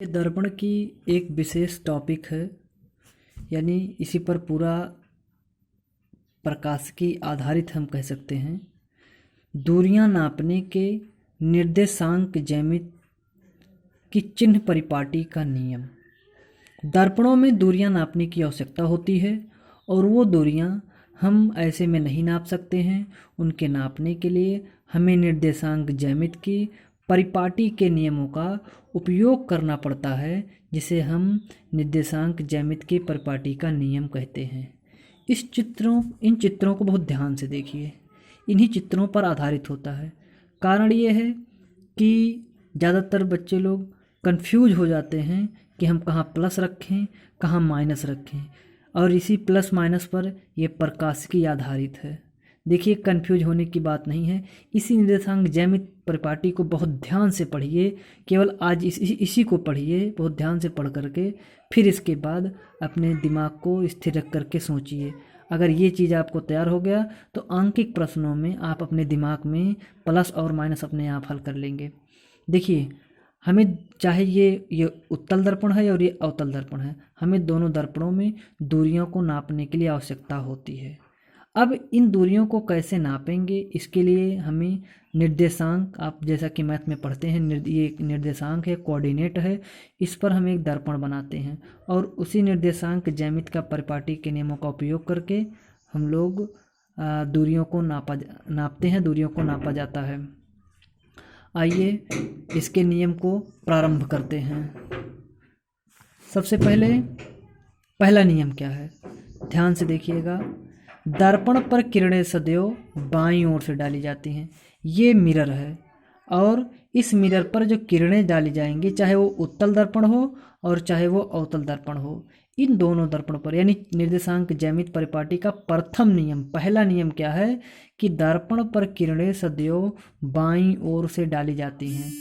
ये दर्पण की एक विशेष टॉपिक है, यानी इसी पर पूरा प्रकाशिकी आधारित हम कह सकते हैं। दूरियां नापने के निर्देशांक ज्यामिति की चिन्ह परिपाटी का नियम। दर्पणों में दूरियां नापने की आवश्यकता होती है और वो दूरियां हम ऐसे में नहीं नाप सकते हैं। उनके नापने के लिए हमें निर्देशांक ज्यामिति की परिपाटी के नियमों का उपयोग करना पड़ता है, जिसे हम निर्देशांक ज्यामिति की परिपाटी का नियम कहते हैं। इन चित्रों को बहुत ध्यान से देखिए, इन्हीं चित्रों पर आधारित होता है। कारण ये है कि ज़्यादातर बच्चे लोग कंफ्यूज हो जाते हैं कि हम कहाँ प्लस रखें, कहाँ माइनस रखें, और इसी प्लस माइनस पर यह प्रकाशिकी आधारित है। देखिए, कंफ्यूज होने की बात नहीं है। इसी निर्देशांक ज्यामिति परिपाटी को बहुत ध्यान से पढ़िए। केवल आज इसी को पढ़िए बहुत ध्यान से पढ़ करके, फिर इसके बाद अपने दिमाग को स्थिर रख करके सोचिए। अगर ये चीज़ आपको तैयार हो गया तो आंकिक प्रश्नों में आप अपने दिमाग में प्लस और माइनस अपने आप हल कर लेंगे। देखिए, हमें चाहे ये उत्तल दर्पण है और ये अवतल दर्पण है, हमें दोनों दर्पणों में दूरियों को नापने के लिए आवश्यकता होती है। अब इन दूरियों को कैसे नापेंगे, इसके लिए हमें निर्देशांक, आप जैसा कि मैथ में पढ़ते हैं, ये एक निर्देशांक है, कोऑर्डिनेट है। इस पर हम एक दर्पण बनाते हैं और उसी निर्देशांक ज्यामिति का परिपाटी के नियमों का उपयोग करके हम लोग दूरियों को नापते हैं, दूरियों को नापा जाता है। आइए इसके नियम को प्रारंभ करते हैं। सबसे पहला नियम क्या है, ध्यान से देखिएगा। दर्पण पर किरणें सदैव बाईं ओर से डाली जाती हैं। ये मिरर है और इस मिरर पर जो किरणें डाली जाएंगी, चाहे वो उत्तल दर्पण हो और चाहे वो अवतल दर्पण हो, इन दोनों दर्पण पर, यानी निर्देशांक ज्यामिति परिपाटी का प्रथम नियम, पहला नियम क्या है कि दर्पण पर किरणें सदैव बाईं ओर से डाली जाती हैं।